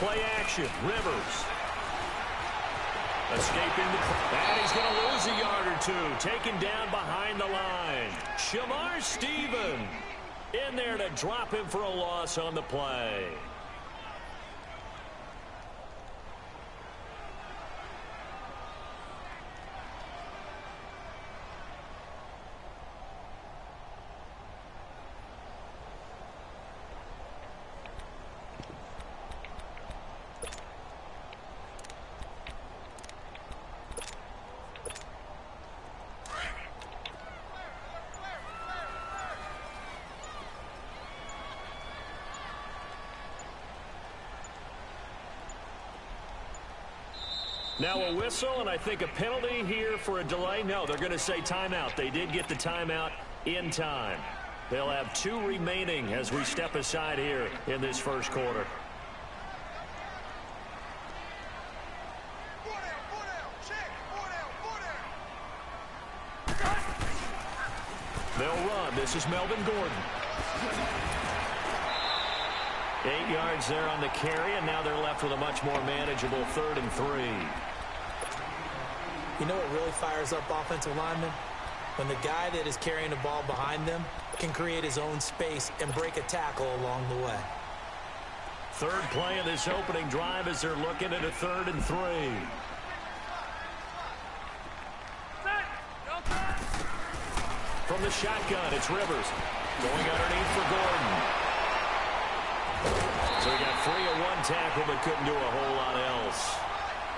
play action. Rivers. Escaping the play. And he's going to lose a yard or two. Taken down behind the line. Shamar Stephen in there to drop him for a loss on the play. Now a whistle, and I think a penalty here for a delay. No, they're going to say timeout. They did get the timeout in time. They'll have 2 remaining as we step aside here in this first quarter. They'll run. This is Melvin Gordon. 8 yards there on the carry, and now they're left with a much more manageable 3rd and 3. You know what really fires up offensive linemen? When the guy that is carrying the ball behind them can create his own space and break a tackle along the way. 3rd play of this opening drive as they're looking at a 3rd and 3. From the shotgun, it's Rivers. Going underneath for Gordon. So he got free of 1 tackle but couldn't do a whole lot else.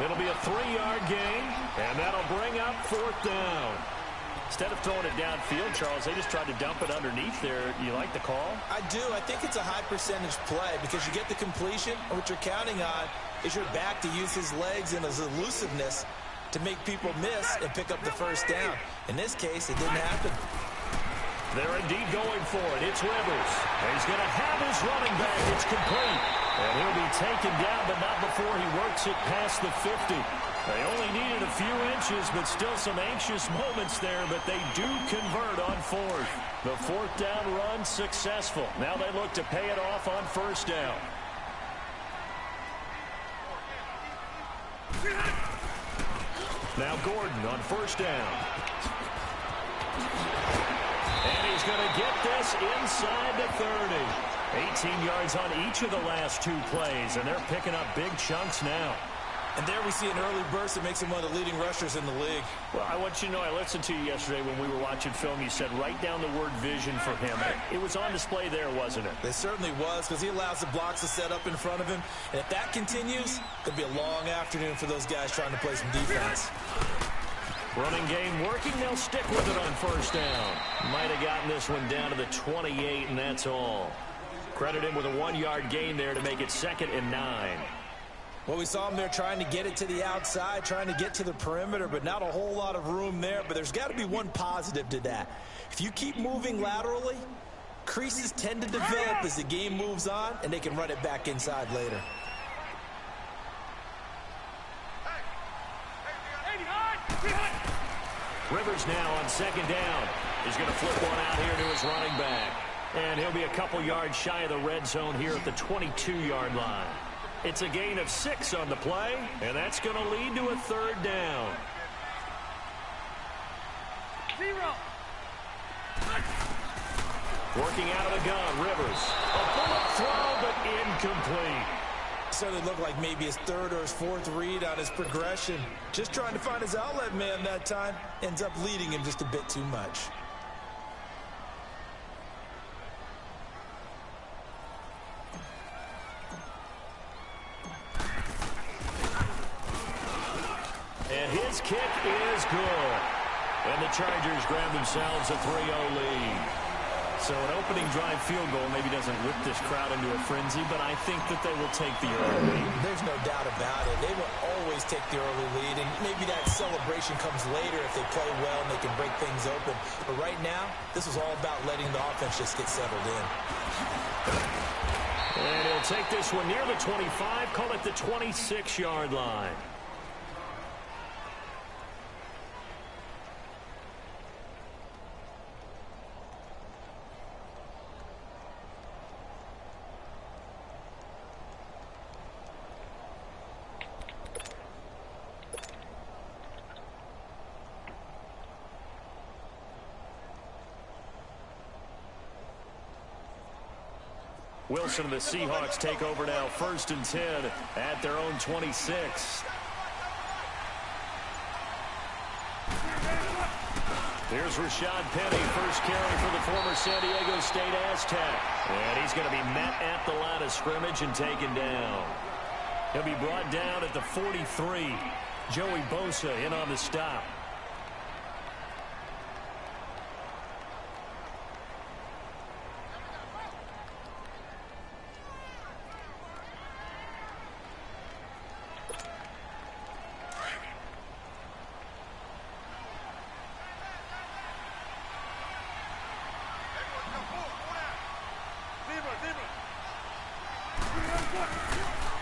It'll be a 3-yard gain, and that'll bring up 4th down. Instead of throwing it downfield, Charles, they just tried to dump it underneath there. You like the call? I do. I think it's a high-percentage play because you get the completion, and what you're counting on is your back to use his legs and his elusiveness to make people miss and pick up the 1st down. In this case, it didn't happen. They're indeed going for it. It's Rivers. He's going to have his running back. It's complete. And he'll be taken down, but not before he works it past the 50. They only needed a few inches, but still some anxious moments there, but they do convert on 4th. The 4th down run successful. Now they look to pay it off on 1st down. Now Gordon on 1st down. And he's going to get this inside the 30. 18 yards on each of the last 2 plays, and they're picking up big chunks now. And there we see an early burst that makes him one of the leading rushers in the league. Well, I want you to know, I listened to you yesterday when we were watching film. You said write down the word vision for him. It was on display there, wasn't it? It certainly was, because he allows the blocks to set up in front of him. And if that continues, it'll be a long afternoon for those guys trying to play some defense. Running game working. They'll stick with it on 1st down. Might have gotten this one down to the 28, and that's all. Credit him with a 1-yard gain there to make it 2nd and 9. Well, we saw him there trying to get it to the outside, trying to get to the perimeter, but not a whole lot of room there. But there's got to be one positive to that. If you keep moving laterally, creases tend to develop as the game moves on, and they can run it back inside later. Rivers now on 2nd down. He's going to flip one out here to his running back. And he'll be a couple yards shy of the red zone here at the 22-yard line. It's a gain of 6 on the play, and that's going to lead to a 3rd down. 0. Working out of the gun, Rivers. A bullet throw, but incomplete. Certainly looked like maybe his 3rd or his 4th read on his progression. Just trying to find his outlet man that time. Ends up leading him just a bit too much. And his kick is good. And the Chargers grab themselves a 3-0 lead. So an opening drive field goal maybe doesn't whip this crowd into a frenzy, but I think that they will take the early lead. There's no doubt about it. They will always take the early lead, and maybe that celebration comes later if they play well and they can break things open. But right now, this is all about letting the offense just get settled in. And he'll take this one near the 25, call it the 26-yard line. Wilson and the Seahawks take over now, 1st and 10 at their own 26. Here's Rashad Penny, first carry for the former San Diego State Aztec. And he's going to be met at the line of scrimmage and taken down. He'll be brought down at the 43. Joey Bosa in on the stop.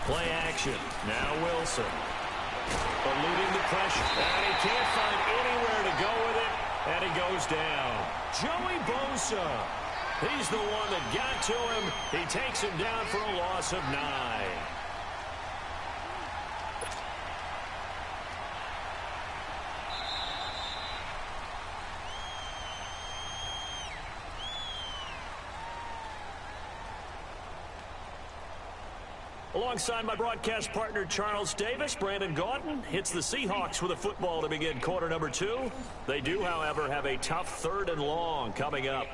Play action. Now Wilson. Eluding the pressure. And he can't find anywhere to go with it. And he goes down. Joey Bosa. He's the one that got to him. He takes him down for a loss of 9. Alongside my broadcast partner, Charles Davis, Brandon Gaudin hits the Seahawks with a football to begin quarter number 2. They do, however, have a tough 3rd and long coming up.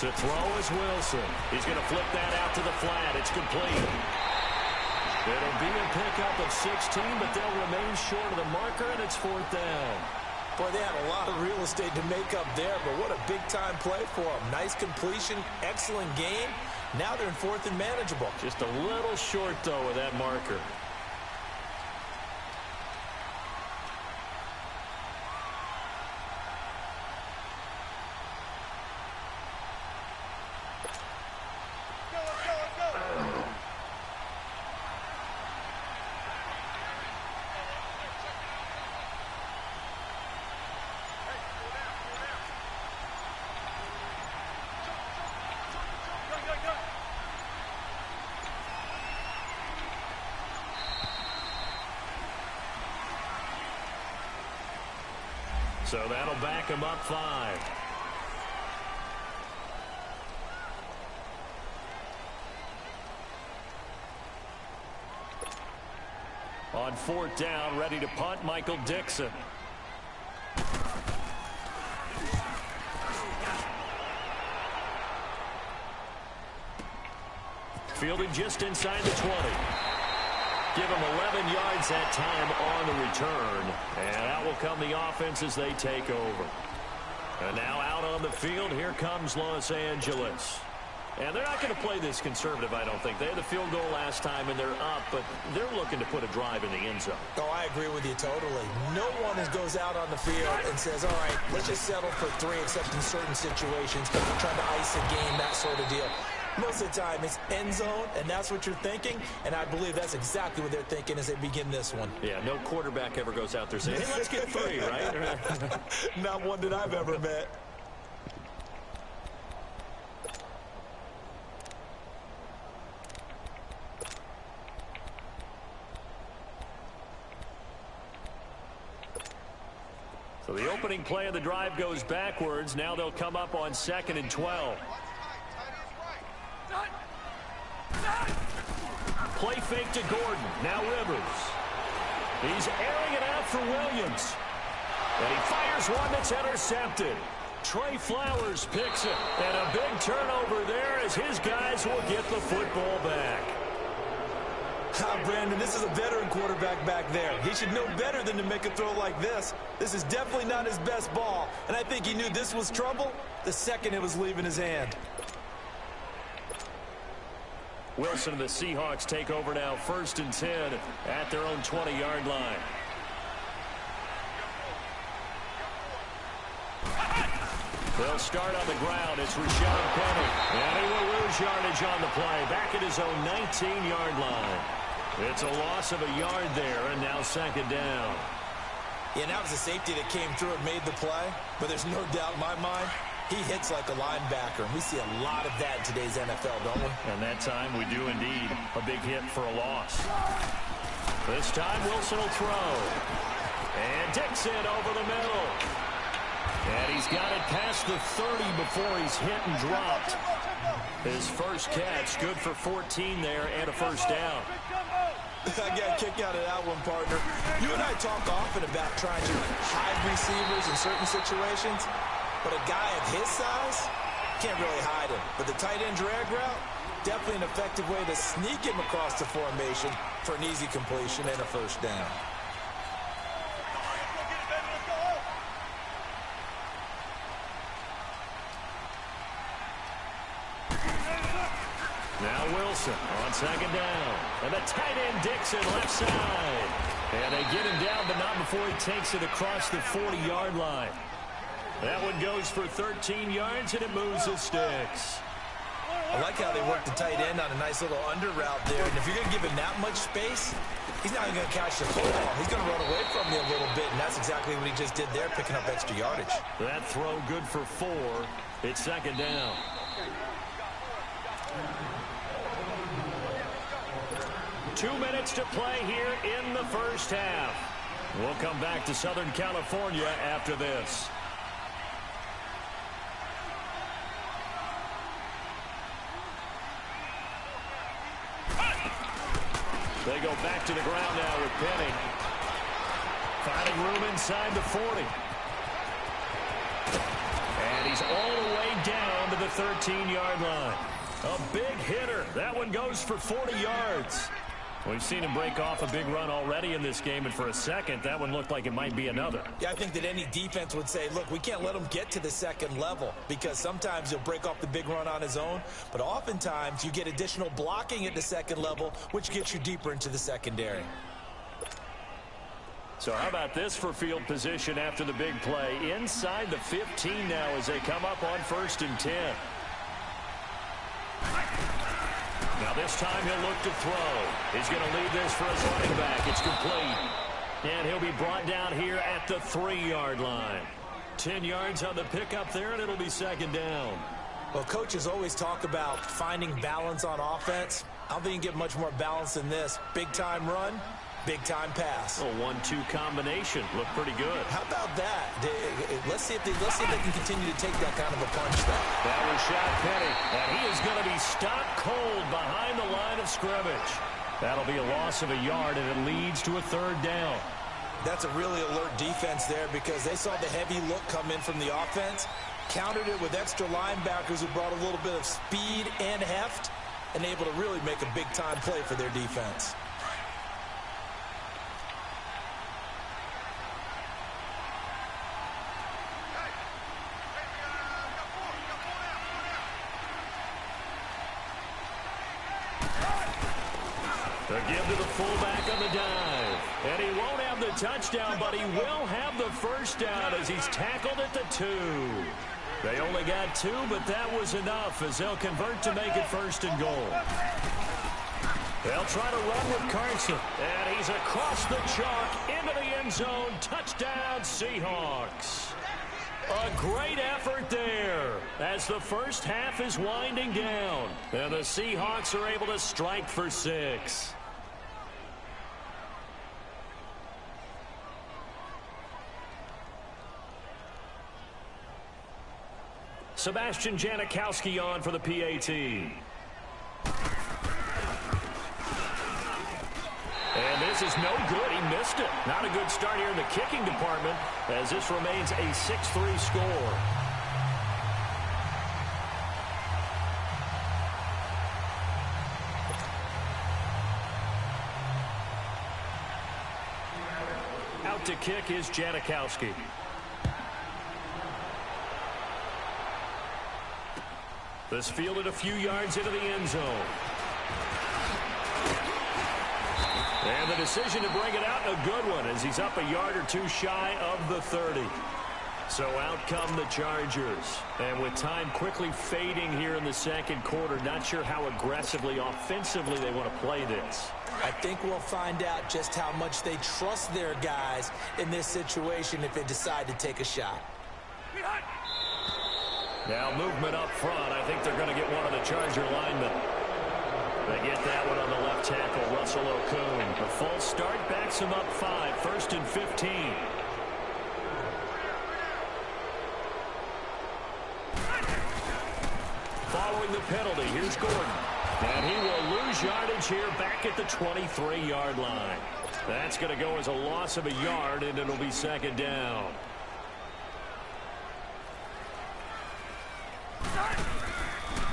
To throw is Wilson. He's going to flip that out to the flat. It's complete. It'll be a pickup of 16, but they'll remain short of the marker, and it's 4th down. Boy, they had a lot of real estate to make up there, but what a big-time play for them. Nice completion, excellent game. Now they're in 4th and manageable. Just a little short, though, with that marker. So that'll back him up 5. On 4th down, ready to punt, Michael Dixon. Fielded just inside the 20. Give him 11 yards that time on the return. And out will come the offense as they take over. And now out on the field, here comes Los Angeles. And they're not going to play this conservative, I don't think. They had the field goal last time, and they're up, but they're looking to put a drive in the end zone. Oh, I agree with you totally. No one goes out on the field and says, all right, let's just settle for 3, except in certain situations, trying to ice a game, that sort of deal. Most of the time, it's end zone, and that's what you're thinking, and I believe that's exactly what they're thinking as they begin this one. Yeah, no quarterback ever goes out there saying, hey, let's get 3, right? Not one that I've ever met. So the opening play of the drive goes backwards. Now they'll come up on 2nd and 12. Play fake to Gordon. Now Rivers. He's airing it out for Williams. And he fires one that's intercepted. Trey Flowers picks it. And a big turnover there as his guys will get the football back. Brandon, this is a veteran quarterback back there. He should know better than to make a throw like this. This is definitely not his best ball. And I think he knew this was trouble the second it was leaving his hand. Wilson and the Seahawks take over now, 1st and 10 at their own 20-yard line. They'll start on the ground. It's Rashad Penny. And he will lose yardage on the play. Back at his own 19-yard line. It's a loss of a yard there, and now 2nd down. Yeah, and that was a safety that came through and made the play. But there's no doubt in my mind, he hits like a linebacker. And we see a lot of that in today's NFL, don't we? And that time we do indeed. A big hit for a loss. This time Wilson will throw. And Dixon over the middle. And he's got it past the 30 before he's hit and dropped. His first catch, good for 14 there and a first down. I got a kick out of that one, partner. You and I talk often about trying to hide receivers in certain situations, but a guy of his size can't really hide him. But the tight end drag route, definitely an effective way to sneak him across the formation for an easy completion and a first down. Now Wilson on second down. And the tight end Dixon left side. And they get him down, but not before he takes it across the 40-yard line. That one goes for 13 yards, and it moves the sticks. I like how they work the tight end on a nice little under route there. And if you're going to give him that much space, he's not even going to catch the football. He's going to run away from you a little bit, and that's exactly what he just did there, picking up extra yardage. That throw good for 4. It's second down. Two minutes to play here in the first half. We'll come back to Southern California after this. They go back to the ground now with Penny. Finding room inside the 40. And he's all the way down to the 13-yard line. A big hitter. That one goes for 40 yards. We've seen him break off a big run already in this game, and for a second, that one looked like it might be another. Yeah, I think that any defense would say, look, we can't let him get to the second level, because sometimes he'll break off the big run on his own, but oftentimes you get additional blocking at the second level, which gets you deeper into the secondary. So how about this for field position after the big play? Inside the 15 now as they come up on 1st and 10. Now this time he'll look to throw. He's going to lead this for his running back. It's complete. And he'll be brought down here at the 3-yard line. 10 yards on the pickup there, and it'll be second down. Well, coaches always talk about finding balance on offense. I don't think you can get much more balance than this. Big-time run, big-time pass. A 1-2 combination. Looked pretty good. How about that? Let's see if they can continue to take that kind of a punch there. That was shot Penny. And he is going to be stopped cold behind the line of scrimmage. That'll be a loss of a yard, and it leads to a 3rd down. That's a really alert defense there because they saw the heavy look come in from the offense, countered it with extra linebackers who brought a little bit of speed and heft, and able to really make a big-time play for their defense. The give to the fullback on the dive. And he won't have the touchdown, but he will have the first down as he's tackled at the 2. They only got 2, but that was enough as they'll convert to make it 1st and goal. They'll try to run with Carson. And he's across the chalk into the end zone. Touchdown, Seahawks. A great effort there as the first half is winding down. And the Seahawks are able to strike for 6. Sebastian Janikowski on for the PAT. And this is no good. He missed it. Not a good start here in the kicking department as this remains a 6-3 score. Out to kick is Janikowski. This fielded a few yards into the end zone. And the decision to bring it out, a good one, as he's up a yard or 2 shy of the 30. So out come the Chargers. And with time quickly fading here in the second quarter, not sure how aggressively, offensively they want to play this. I think we'll find out just how much they trust their guys in this situation if they decide to take a shot. Now movement up front. I think they're going to get one of the Charger linemen. They get that one on the left tackle, Russell Okung. A false start backs him up 5, 1st and 15. Following the penalty, here's Gordon. And he will lose yardage here back at the 23-yard line. That's going to go as a loss of a yard, and it'll be second down.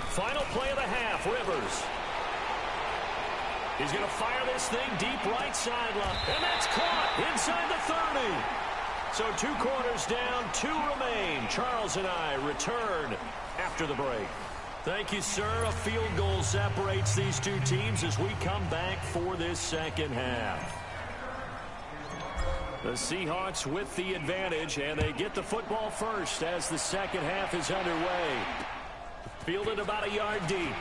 Final play of the half, Rivers. He's going to fire this thing deep right sideline. And that's caught inside the 30. So 2 quarters down, 2 remain. Charles and I return after the break. Thank you, sir. A field goal separates these two teams as we come back for this second half. The Seahawks with the advantage, and they get the football first as the second half is underway. Fielded about a yard deep.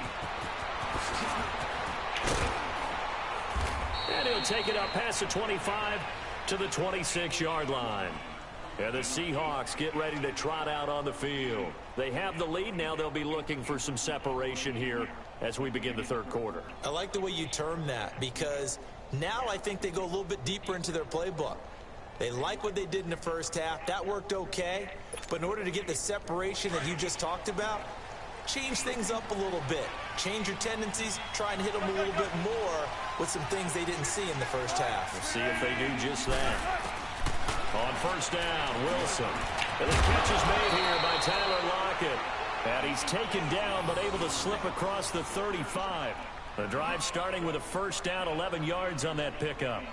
And he'll take it up past the 25 to the 26-yard line. And the Seahawks get ready to trot out on the field. They have the lead. Now they'll be looking for some separation here as we begin the third quarter. I like the way you term that, because now I think they go a little bit deeper into their playbook. They like what they did in the first half. That worked okay. But in order to get the separation that you just talked about, change things up a little bit. Change your tendencies. Try and hit them a little bit more with some things they didn't see in the first half. We'll see if they do just that. On first down, Wilson. And the catch is made here by Tyler Lockett. And he's taken down but able to slip across the 35. The drive starting with a first down, 11 yards on that pickup.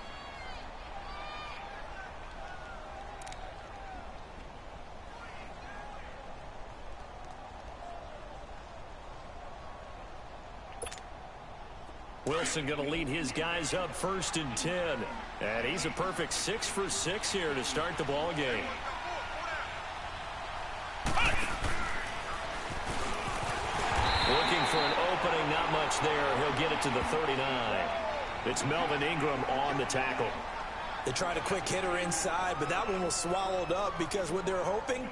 Wilson going to lead his guys up 1st and 10. And he's a perfect 6 for 6 here to start the ball game. Looking for an opening, not much there. He'll get it to the 39. It's Melvin Ingram on the tackle. They tried a quick hitter inside, but that one was swallowed up because what they're hoping,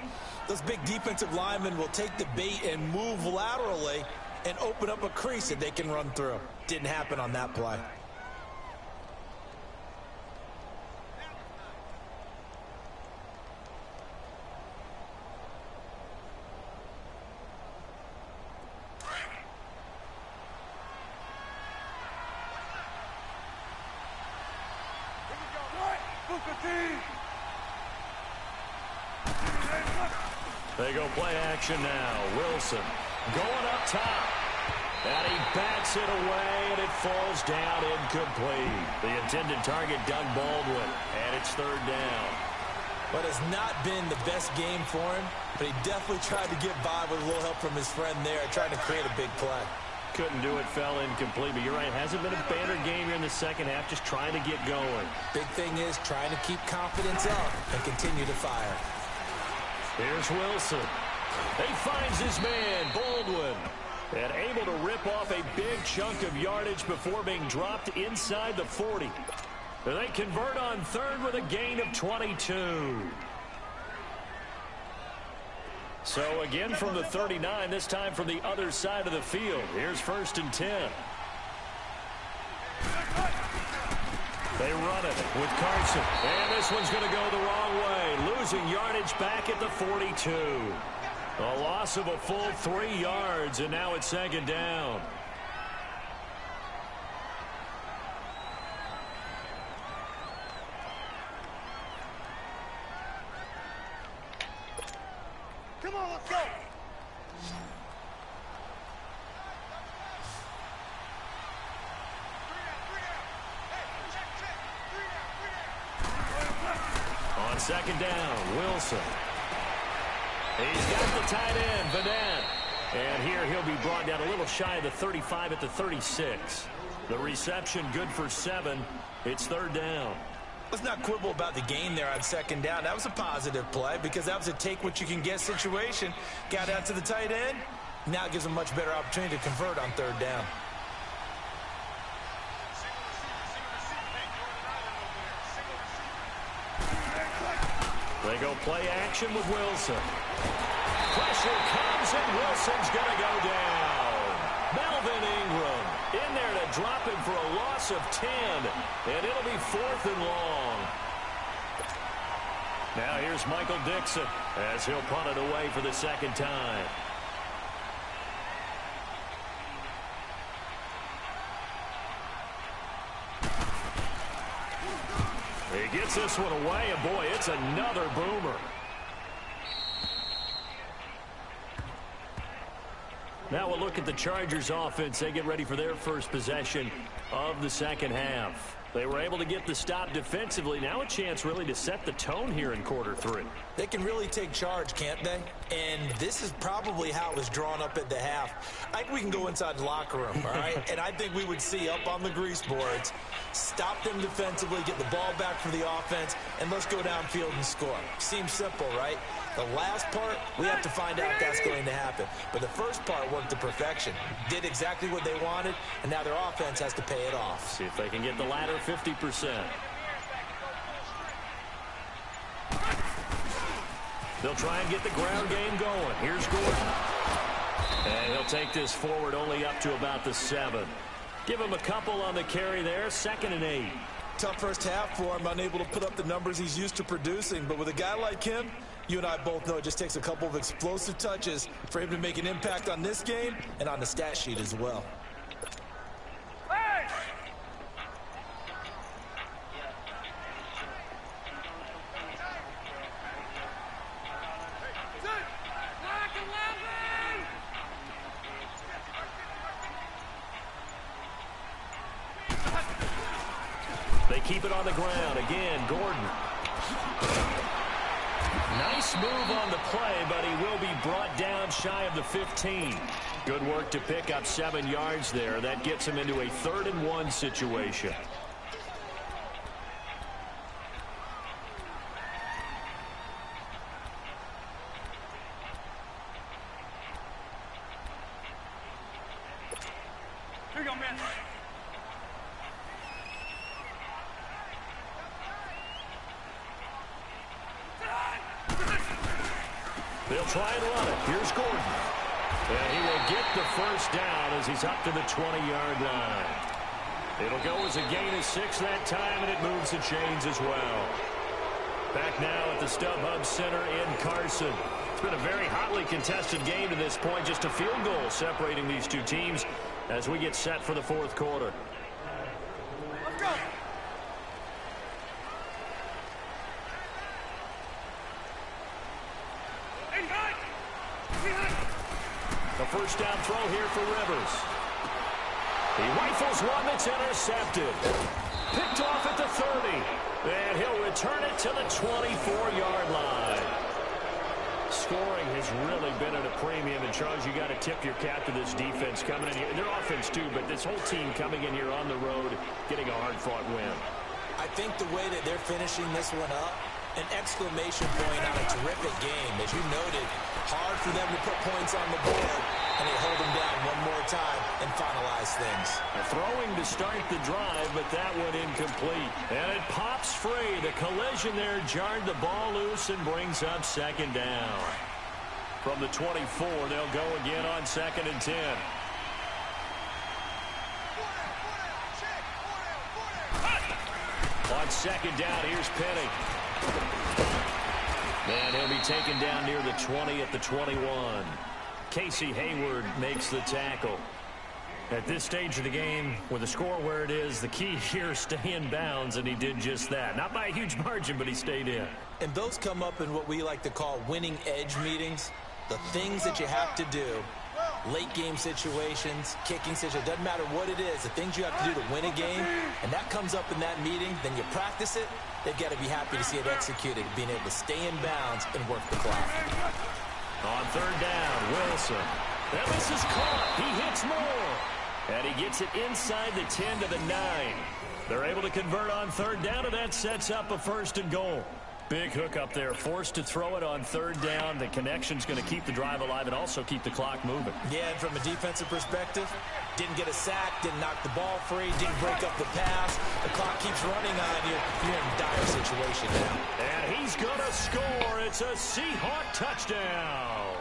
those big defensive linemen will take the bait and move laterally and open up a crease that they can run through. Didn't happen on that play. They go play action now. Wilson going up top. And he bats it away, and it falls down incomplete. The intended target, Doug Baldwin, and it's third down. But it's not been the best game for him, but he definitely tried to get by with a little help from his friend there, trying to create a big play. Couldn't do it, fell incomplete, but you're right, it hasn't been a banner game here in the second half, just trying to get going. Big thing is trying to keep confidence up and continue to fire. Here's Wilson. He finds his man, Baldwin. And able to rip off a big chunk of yardage before being dropped inside the 40. And they convert on third with a gain of 22. So again from the 39, this time from the other side of the field. Here's 1st and 10. They run it with Carson. And this one's going to go the wrong way. Losing yardage back at the 42. A loss of a full 3 yards, and now it's second down. Come on, let's go. On second down, Wilson. He's got the tight end, Vanette. And here he'll be brought down a little shy of the 35 at the 36. The reception good for 7. It's third down. Let's not quibble about the gain there on second down. That was a positive play because that was a take-what-you-can-get situation. Got out to the tight end. Now it gives them a much better opportunity to convert on third down. They go play action with Wilson. Pressure comes, and Wilson's going to go down. Melvin Ingram in there to drop him for a loss of 10. And it'll be 4th and long. Now here's Michael Dixon as he'll punt it away for the second time. He gets this one away, and boy, it's another boomer. Now we'll look at the Chargers offense. They get ready for their first possession of the second half. They were able to get the stop defensively. Now a chance really to set the tone here in quarter 3. They can really take charge, can't they? And this is probably how it was drawn up at the half. I think we can go inside the locker room, all right? And I think we would see up on the grease boards, stop them defensively, get the ball back for the offense, and let's go downfield and score. Seems simple, right? The last part, we have to find out if that's going to happen. But the first part worked to perfection. Did exactly what they wanted, and now their offense has to pay it off. See if they can get the latter 50%. They'll try and get the ground game going. Here's Gordon. And he'll take this forward only up to about the 7. Give him a couple on the carry there. 2nd and 8. Tough first half for him, unable to put up the numbers he's used to producing. But with a guy like him, you and I both know it just takes a couple of explosive touches for him to make an impact on this game and on the stat sheet as well. They keep it on the ground. Again, Gordon. Nice move on the play, but he will be brought down shy of the 15. Good work to pick up 7 yards there. That gets him into a 3rd and 1 situation. Here you go, man. They'll try and run it. Here's Gordon. And he will get the first down as he's up to the 20-yard line. It'll go as a gain of 6 that time, and it moves the chains as well. Back now at the StubHub Center in Carson. It's been a very hotly contested game to this point. Just a field goal separating these two teams as we get set for the 4th quarter. Let's go. The first down throw here for Rivers. He rifles one that's intercepted. Picked off at the 30. And he'll return it to the 24-yard line. Scoring has really been at a premium. And, Charles, you got to tip your cap to this defense coming in here. Their offense, too, but this whole team coming in here on the road, getting a hard-fought win. I think the way that they're finishing this one up, an exclamation point on a terrific game. As you noted, hard for them to put points on the board, and they hold them down one more time and finalize things. Throwing to start the drive, but that one incomplete. And it pops free. The collision there jarred the ball loose and brings up 2nd down. From the 24, they'll go again on 2nd and 10. On 2nd down, here's Penny. And he'll be taken down near the 20 at the 21. Casey Hayward makes the tackle. At this stage of the game, with the score where it is, the key here is stay in bounds, and he did just that. Not by a huge margin, but he stayed in. And those come up in what we like to call winning edge meetings. The things that you have to do, late game situations, kicking situations, doesn't matter what it is, the things you have to do to win a game, and that comes up in that meeting, then you practice it, they've got to be happy to see it executed, being able to stay in bounds and work the clock. On 3rd down, Wilson. And this is caught. He hits more. And he gets it inside the 10 to the 9. They're able to convert on third down, and that sets up a 1st and goal. Big hook up there, forced to throw it on third down. The connection's going to keep the drive alive and also keep the clock moving. Yeah, and from a defensive perspective, didn't get a sack, didn't knock the ball free, didn't break up the pass. The clock keeps running on you. You're in a dire situation now. And he's going to score. It's a Seahawk touchdown.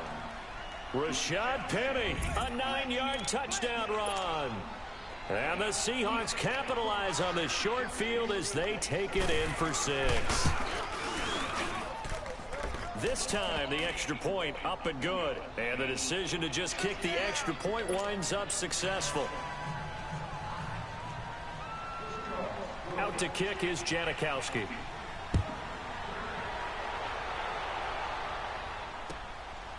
Rashad Penny, a 9-yard touchdown run. And the Seahawks capitalize on the short field as they take it in for 6. This time, the extra point up and good. And the decision to just kick the extra point winds up successful. Out to kick is Janikowski.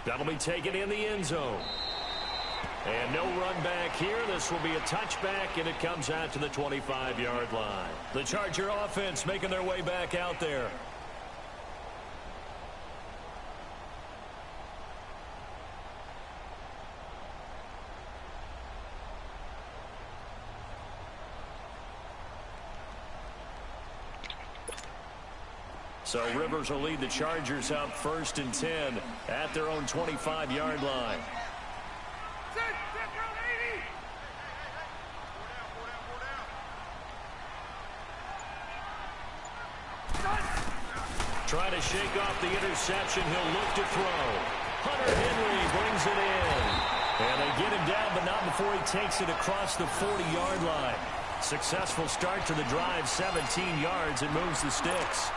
That'll be taken in the end zone. And no run back here. This will be a touchback, and it comes out to the 25-yard line. The Charger offense making their way back out there. So Rivers will lead the Chargers out 1st and 10 at their own 25-yard line. Trying to shake off the interception. He'll look to throw. Hunter Henry brings it in. And they get him down, but not before he takes it across the 40-yard line. Successful start to the drive, 17 yards, and moves the sticks.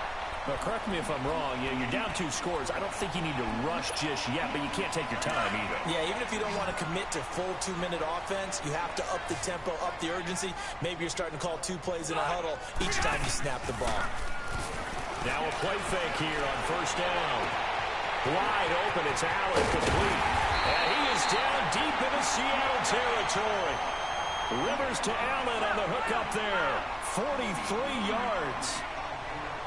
Now, correct me if I'm wrong. You're down 2 scores. I don't think you need to rush just yet, but you can't take your time either. Yeah, even if you don't want to commit to full 2-minute offense, you have to up the tempo, up the urgency. Maybe you're starting to call 2 plays in a huddle each time you snap the ball. Now a play fake here on 1st down. Wide open, it's Allen, complete. And he is down deep into Seattle territory. Rivers to Allen on the hook up there. 43 yards.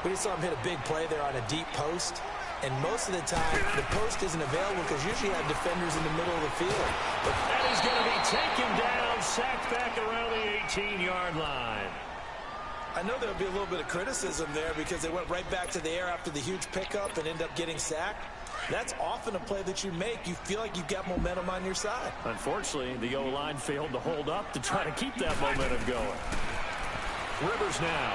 We just saw him hit a big play there on a deep post. And most of the time, the post isn't available because usually you have defenders in the middle of the field. And he's going to be taken down, sacked back around the 18-yard line. I know there'll be a little bit of criticism there because they went right back to the air after the huge pickup and end up getting sacked. That's often a play that you make. You feel like you've got momentum on your side. Unfortunately, the O-line failed to hold up to try to keep that momentum going. Rivers now.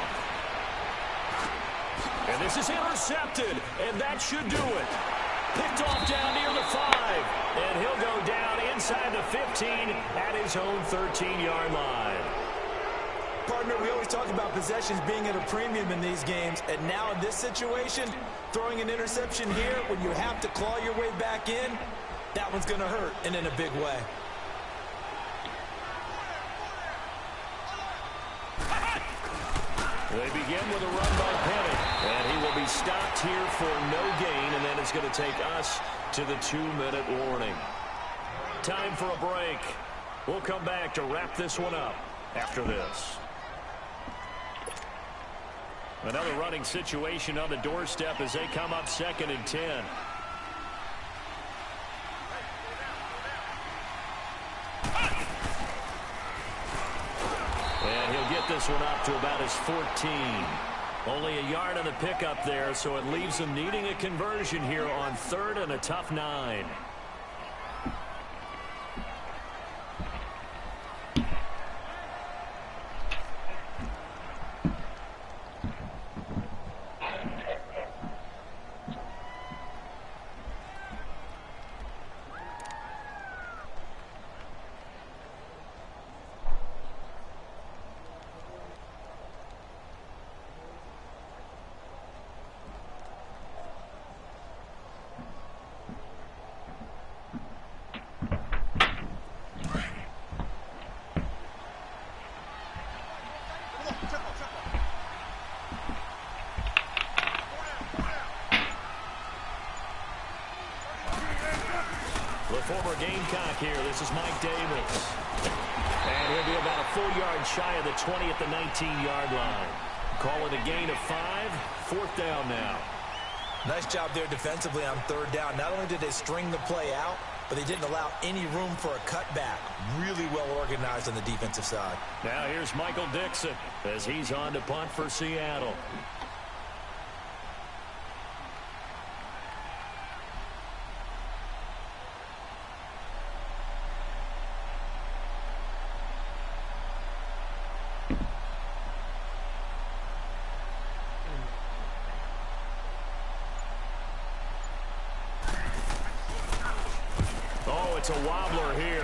And this is intercepted, and that should do it. Picked off down near the 5, and he'll go down inside the 15 at his own 13-yard line. Partner, we always talk about possessions being at a premium in these games, and now in this situation, throwing an interception here when you have to claw your way back in, that one's going to hurt, and in a big way. They begin with a run by Penny, and he will be stopped here for no gain, and then it's going to take us to the 2-minute warning. Time for a break. We'll come back to wrap this one up after this. Another running situation on the doorstep as they come up 2nd and 10. And he'll get this one up to about his 14. Only a yard on the pickup there, so it leaves him needing a conversion here on 3rd and a tough 9. Former Gamecock here. This is Mike Davis. And he'll be about a full yard shy of the 20 at the 19-yard line. Call it a gain of 5. 4th down now. Nice job there defensively on 3rd down. Not only did they string the play out, but they didn't allow any room for a cutback. Really well organized on the defensive side. Now here's Michael Dixon as he's on to punt for Seattle. Oh, it's a wobbler here.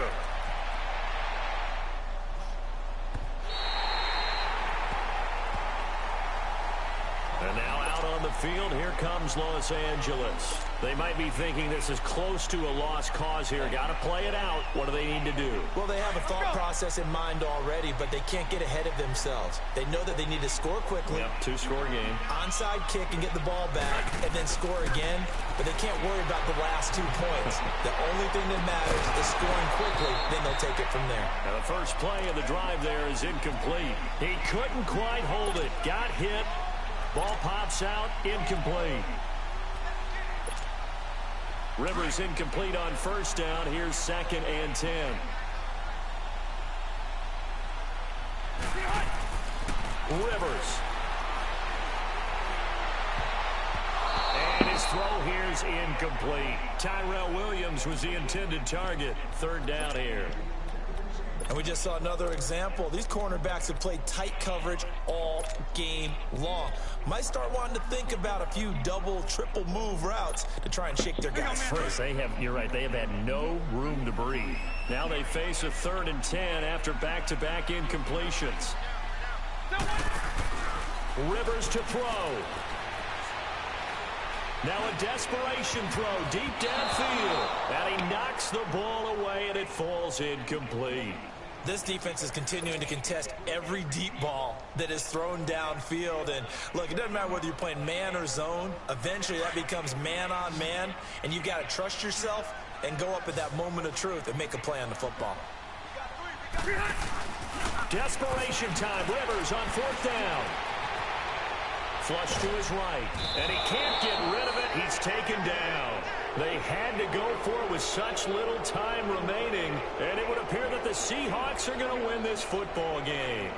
And now out on the field, here comes Los Angeles. They might be thinking this is close to a lost cause here. Got to play it out. What do they need to do? Well, they have a thought process in mind already, but they can't get ahead of themselves. They know that they need to score quickly. Yep, two-score game. Onside kick and get the ball back, and then score again. But they can't worry about the last 2 points. The only thing that matters is scoring quickly. Then they'll take it from there. Now the first play of the drive there is incomplete. He couldn't quite hold it. Got hit. Ball pops out, incomplete. Rivers incomplete on first down. Here's 2nd and 10. Rivers. And his throw here is incomplete. Tyrell Williams was the intended target. 3rd down here. And we just saw another example. These cornerbacks have played tight coverage all game long. Might start wanting to think about a few double, triple move routes to try and shake their guys free. You're right, they have had no room to breathe. Now they face a 3rd and 10 after back-to-back incompletions. Rivers to throw. Now a desperation throw deep downfield. And he knocks the ball away, and it falls incomplete. This defense is continuing to contest every deep ball that is thrown downfield. And, look, it doesn't matter whether you're playing man or zone. Eventually, that becomes man-on-man, and you've got to trust yourself and go up at that moment of truth and make a play on the football. Desperation time. Rivers on 4th down. Flush to his right, and he can't get rid of it. He's taken down. They had to go for it with such little time remaining, and it would appear that the Seahawks are going to win this football game.